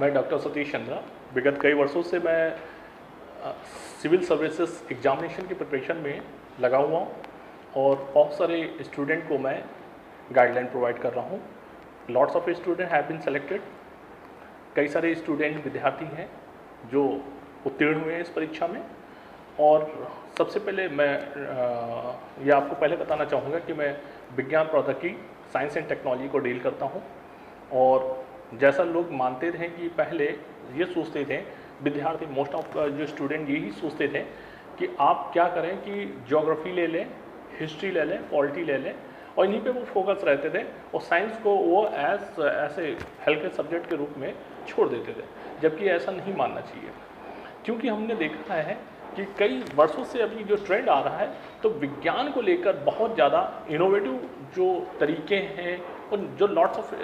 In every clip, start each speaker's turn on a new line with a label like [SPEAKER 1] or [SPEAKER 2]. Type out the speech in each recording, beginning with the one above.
[SPEAKER 1] मैं डॉक्टर सतीश चंद्रा। विगत कई वर्षों से मैं सिविल सर्विसेज एग्जामिनेशन की प्रिपरेशन में लगा हुआ हूँ और बहुत सारे स्टूडेंट को मैं गाइडलाइन प्रोवाइड कर रहा हूँ। Lots of student have been selected. कई सारे स्टूडेंट विद्यार्थी हैं जो उत्तीर्ण हुए हैं इस परीक्षा में। और सबसे पहले मैं ये आपको पहले बताना चाहूँगा कि मैं विज्ञान प्रौद्योगिकी साइंस एंड टेक्नोलॉजी को डील करता हूँ। और जैसा लोग मानते थे कि पहले ये सोचते थे विद्यार्थी, मोस्ट ऑफ जो स्टूडेंट यही सोचते थे कि आप क्या करें कि ज्योग्राफी ले लें, हिस्ट्री ले लें, पॉलिटी ले लें और इन्हीं पे वो फोकस रहते थे और साइंस को वो ऐसे हल्के सब्जेक्ट के रूप में छोड़ देते थे, जबकि ऐसा नहीं मानना चाहिए। क्योंकि हमने देखा है कि कई वर्षों से अभी जो ट्रेंड आ रहा है तो विज्ञान को लेकर बहुत ज़्यादा इनोवेटिव जो तरीके हैं और जो लॉट्स ऑफ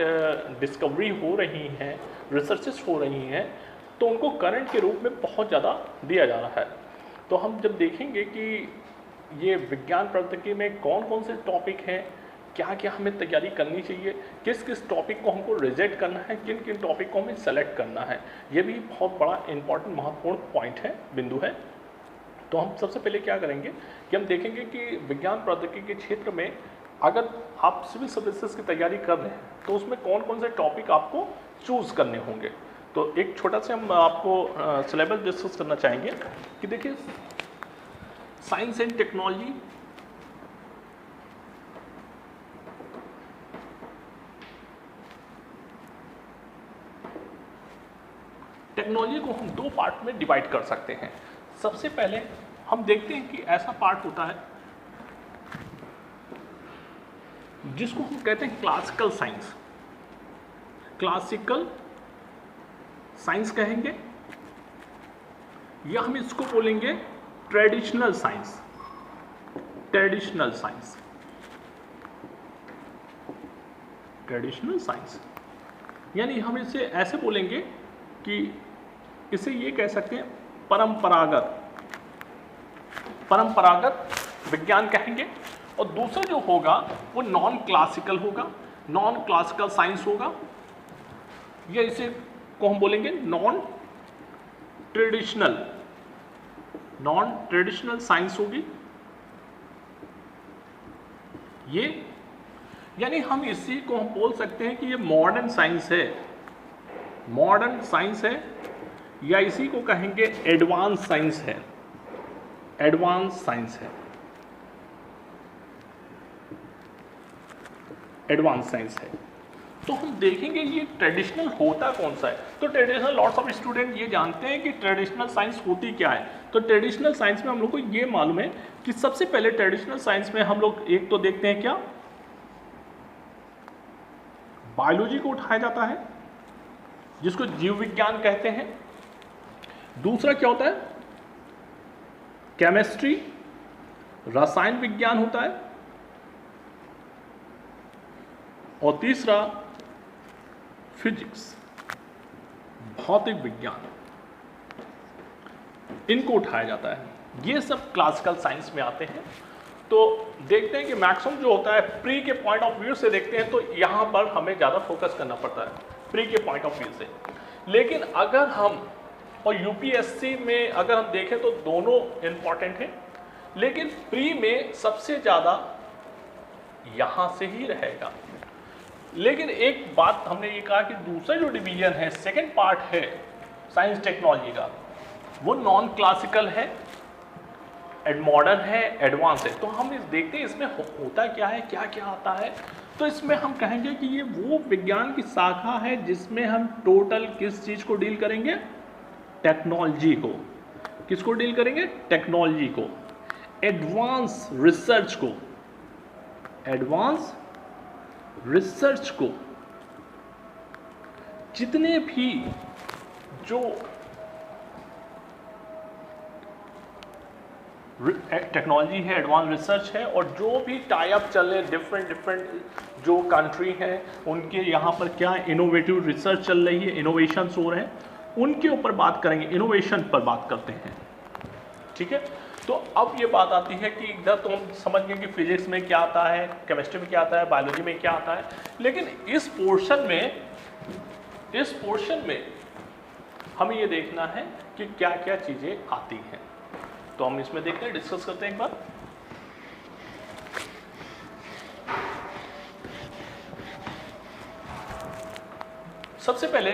[SPEAKER 1] डिस्कवरी हो रही हैं, रिसर्चेस हो रही हैं, तो उनको करंट के रूप में बहुत ज़्यादा दिया जा रहा है। तो हम जब देखेंगे कि ये विज्ञान प्रौद्योगिकी में कौन कौन से टॉपिक हैं, क्या क्या हमें तैयारी करनी चाहिए, किस किस टॉपिक को हमको रिजेक्ट करना है, किन किन टॉपिक को हमें सेलेक्ट करना है, ये भी बहुत बड़ा इंपॉर्टेंट महत्वपूर्ण पॉइंट है, बिंदु है। तो हम सबसे पहले क्या करेंगे कि हम देखेंगे कि विज्ञान प्रौद्योगिकी के क्षेत्र में अगर आप सिविल सर्विसेज की तैयारी कर रहे हैं तो उसमें कौन कौन से टॉपिक आपको चूज़ करने होंगे। तो एक छोटा सा हम आपको सिलेबस डिस्कस करना चाहेंगे कि देखिए, साइंस एंड टेक्नोलॉजी, टेक्नोलॉजी को हम दो पार्ट में डिवाइड कर सकते हैं। सबसे पहले हम देखते हैं कि ऐसा पार्ट होता है जिसको हम कहते हैं क्लासिकल साइंस। क्लासिकल साइंस कहेंगे या हम इसको बोलेंगे traditional science. Traditional science, traditional science यानी हम इसे ऐसे बोलेंगे कि इसे ये कह सकते हैं परंपरागत विज्ञान कहेंगे। और दूसरा जो होगा वो नॉन क्लासिकल होगा, नॉन क्लासिकल साइंस होगा, या इसे को हम बोलेंगे नॉन ट्रेडिशनल साइंस होगी ये। यानी हम इसी को हम बोल सकते हैं कि ये मॉडर्न साइंस है, मॉडर्न साइंस है, या इसी को कहेंगे एडवांस साइंस है, एडवांस साइंस है, एडवांस साइंस है। तो हम देखेंगे ये ट्रेडिशनल होता कौन सा है। तो ट्रेडिशनल, लॉट्स ऑफ स्टूडेंट ये जानते हैं कि ट्रेडिशनल साइंस होती क्या है। तो ट्रेडिशनल साइंस में हम लोग को ये मालूम है कि सबसे पहले ट्रेडिशनल साइंस में हम लोग एक तो देखते हैं क्या, बायोलॉजी को उठाया जाता है जिसको जीव विज्ञान कहते हैं। दूसरा क्या होता है, केमिस्ट्री, रसायन विज्ञान होता है। और तीसरा फिजिक्स, भौतिक विज्ञान, इनको उठाया जाता है। ये सब क्लासिकल साइंस में आते हैं। तो देखते हैं कि मैक्सिमम जो होता है प्री के पॉइंट ऑफ व्यू से देखते हैं तो यहाँ पर हमें ज़्यादा फोकस करना पड़ता है प्री के पॉइंट ऑफ व्यू से। लेकिन अगर हम और यूपीएससी में अगर हम देखें तो दोनों इम्पॉर्टेंट हैं, लेकिन प्री में सबसे ज़्यादा यहाँ से ही रहेगा। लेकिन एक बात हमने ये कहा कि दूसरा जो डिवीजन है, सेकंड पार्ट है साइंस टेक्नोलॉजी का, वो नॉन क्लासिकल है, मॉडर्न है, एडवांस है। तो हम इस देखते हैं इसमें होता क्या है, क्या क्या आता है। तो इसमें हम कहेंगे कि ये वो विज्ञान की शाखा है जिसमें हम टोटल किस चीज़ को डील करेंगे, टेक्नोलॉजी को। किसको डील करेंगे, टेक्नोलॉजी को, एडवांस रिसर्च को, एडवांस रिसर्च को। जितने भी जो टेक्नोलॉजी है, एडवांस रिसर्च है, और जो भी टाई अप चल रहे डिफरेंट जो कंट्री हैं उनके यहाँ पर क्या इनोवेटिव रिसर्च चल रही है, इनोवेशंस हो रहे हैं, उनके ऊपर बात करेंगे, इनोवेशन पर बात करते हैं। ठीक है। तो अब ये बात आती है कि इधर तो हम समझ गए कि फिजिक्स में क्या आता है, केमिस्ट्री में क्या आता है, बायोलॉजी में क्या आता है, लेकिन इस पोर्शन में हमें ये देखना है कि क्या क्या चीज़ें आती हैं। तो हम इसमें देखते हैं, डिस्कस करते हैं एक बार। सबसे पहले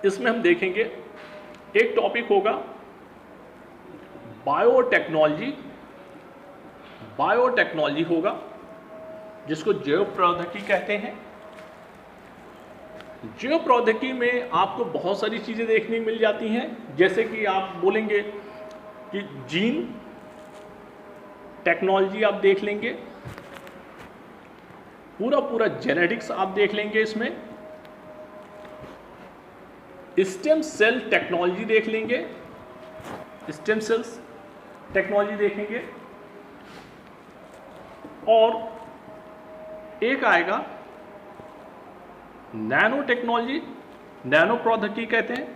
[SPEAKER 1] इसमें हम देखेंगे, एक टॉपिक होगा बायोटेक्नोलॉजी। बायोटेक्नोलॉजी होगा जिसको जैव प्रौद्योगिकी कहते हैं। जैव प्रौद्योगिकी में आपको बहुत सारी चीज़ें देखने मिल जाती हैं, जैसे कि आप बोलेंगे कि जीन टेक्नोलॉजी आप देख लेंगे, पूरा जेनेटिक्स आप देख लेंगे, इसमें स्टेम सेल टेक्नोलॉजी देख लेंगे, स्टेम सेल्स टेक्नोलॉजी देखेंगे, और एक आएगा नैनो टेक्नोलॉजी, नैनो प्रौद्योगिकी कहते हैं,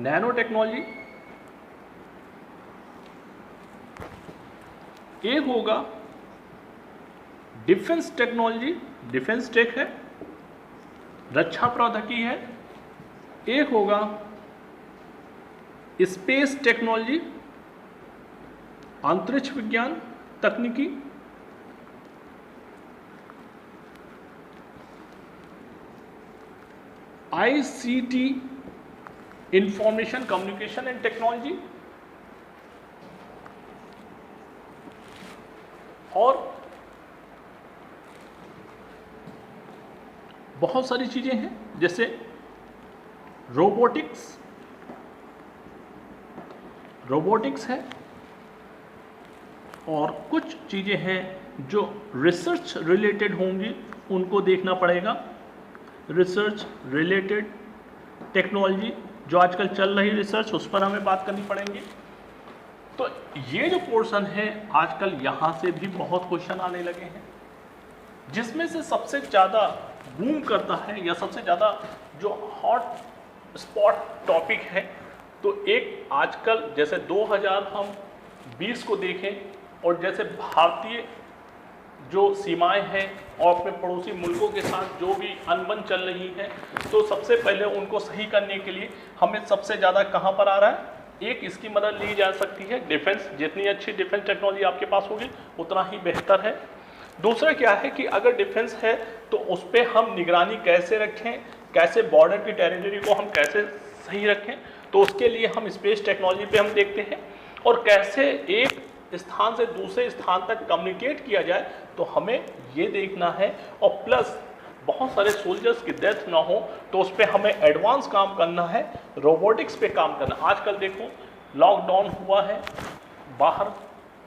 [SPEAKER 1] नैनो टेक्नोलॉजी। एक होगा डिफेंस टेक्नोलॉजी, डिफेंस टेक है, रक्षा प्रौद्योगिकी है। एक होगा स्पेस टेक्नोलॉजी, अंतरिक्ष विज्ञान तकनीकी। ICT, information communication and technology. और बहुत सारी चीजें हैं, जैसे रोबोटिक्स है, और कुछ चीजें हैं जो रिसर्च रिलेटेड होंगी, उनको देखना पड़ेगा। रिसर्च रिलेटेड टेक्नोलॉजी जो आजकल चल रही रिसर्च, उस पर हमें बात करनी पड़ेगी। तो ये जो पोर्शन है, आजकल यहाँ से भी बहुत क्वेश्चन आने लगे हैं, जिसमें से सबसे ज़्यादा बूम करता है या सबसे ज़्यादा जो हॉट स्पॉट टॉपिक है, तो एक आजकल जैसे 2020 को देखें, और जैसे भारतीय जो सीमाएं हैं और अपने पड़ोसी मुल्कों के साथ जो भी अनबन चल रही है, तो सबसे पहले उनको सही करने के लिए हमें सबसे ज़्यादा कहाँ पर आ रहा है, एक इसकी मदद ली जा सकती है डिफेंस। जितनी अच्छी डिफेंस टेक्नोलॉजी आपके पास होगी उतना ही बेहतर है। दूसरा क्या है कि अगर डिफेंस है तो उस पर हम निगरानी कैसे रखें, कैसे बॉर्डर की टेरिटरी को हम कैसे सही रखें, तो उसके लिए हम स्पेस टेक्नोलॉजी पे हम देखते हैं। और कैसे एक स्थान से दूसरे स्थान तक कम्युनिकेट किया जाए, तो हमें ये देखना है। और प्लस बहुत सारे सोल्जर्स की डेथ ना हो, तो उस पर हमें एडवांस काम करना है, रोबोटिक्स पे काम करना। आजकल देखो लॉकडाउन हुआ है, बाहर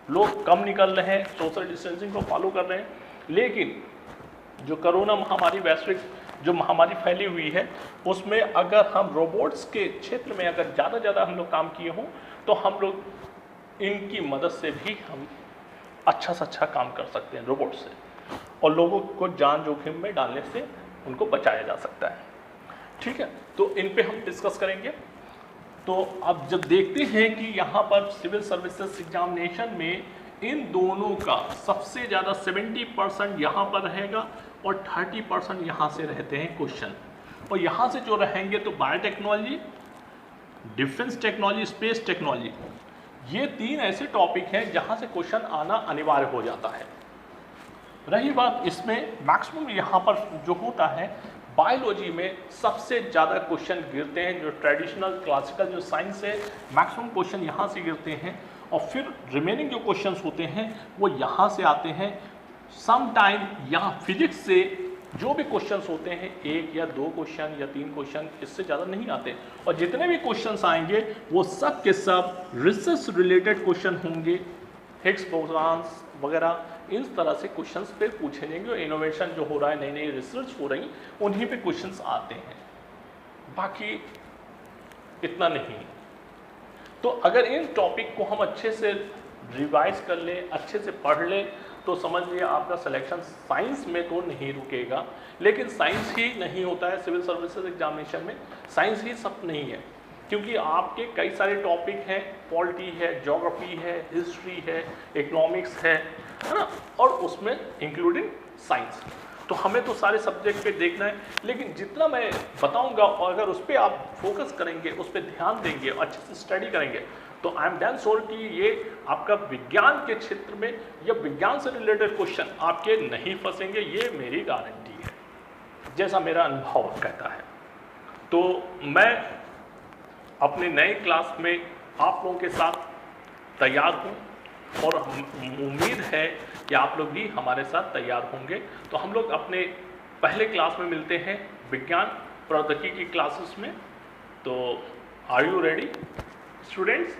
[SPEAKER 1] लोग कम निकल रहे हैं, सोशल डिस्टेंसिंग को फॉलो कर रहे हैं, लेकिन जो कोरोना महामारी, वैश्विक जो महामारी फैली हुई है, उसमें अगर हम रोबोट्स के क्षेत्र में अगर ज़्यादा हम लोग काम किए हों, तो हम लोग इनकी मदद से भी हम अच्छा से अच्छा काम कर सकते हैं रोबोट से, और लोगों को जान जोखिम में डालने से उनको बचाया जा सकता है। ठीक है, तो इन पे हम डिस्कस करेंगे। तो अब जब देखते हैं कि यहाँ पर सिविल सर्विसेज एग्जामिनेशन में इन दोनों का सबसे ज़्यादा 70% यहाँ पर रहेगा और 30% यहाँ से रहते हैं क्वेश्चन। और यहाँ से जो रहेंगे तो biotechnology, defence technology, space technology, ये तीन ऐसे टॉपिक हैं जहाँ से क्वेश्चन आना अनिवार्य हो जाता है। रही बात इसमें मैक्सिमम यहाँ पर जो होता है, बायोलॉजी में सबसे ज़्यादा क्वेश्चन गिरते हैं, जो ट्रेडिशनल क्लासिकल जो साइंस है, मैक्सिमम क्वेश्चन यहाँ से गिरते हैं। और फिर रिमेनिंग जो क्वेश्चंस होते हैं वो यहाँ से आते हैं। सम टाइम यहाँ फिजिक्स से जो भी क्वेश्चंस होते हैं, 1 या 2 क्वेश्चन या 3 क्वेश्चन, इससे ज़्यादा नहीं आते। और जितने भी क्वेश्चंस आएंगे वो सब के सब रिसर्च रिलेटेड क्वेश्चन होंगे, हिग्स बोसॉन्स वगैरह, इस तरह से क्वेश्चंस पे पूछे जाएंगे। इनोवेशन जो हो रहा है, नई नई रिसर्च हो रही, उन्हीं पे क्वेश्चंस आते हैं, बाकी इतना नहीं। तो अगर इन टॉपिक को हम अच्छे से रिवाइज कर लें, अच्छे से पढ़ लें, तो समझिए आपका सिलेक्शन साइंस में तो नहीं रुकेगा। लेकिन साइंस ही नहीं होता है सिविल सर्विसेज एग्जामिनेशन में, साइंस ही सब नहीं है, क्योंकि आपके कई सारे टॉपिक हैं, पॉलिटी है, ज्योग्राफी है, हिस्ट्री है, इकोनॉमिक्स है ना, और उसमें इंक्लूडिंग साइंस। तो हमें तो सारे सब्जेक्ट पे देखना है, लेकिन जितना मैं बताऊंगा और अगर उस पर आप फोकस करेंगे, उस पर ध्यान देंगे, अच्छे से स्टडी करेंगे, तो आई एम डैम श्योर कि ये आपका विज्ञान के क्षेत्र में या विज्ञान से रिलेटेड क्वेश्चन आपके नहीं फंसेंगे, ये मेरी गारंटी है, जैसा मेरा अनुभव कहता है। तो मैं अपने नए क्लास में आप लोगों के साथ तैयार हूँ और उम्मीद है कि आप लोग भी हमारे साथ तैयार होंगे। तो हम लोग अपने पहले क्लास में मिलते हैं विज्ञान प्रौद्योगिकी की क्लासेस में। तो आर यू रेडी स्टूडेंट्स?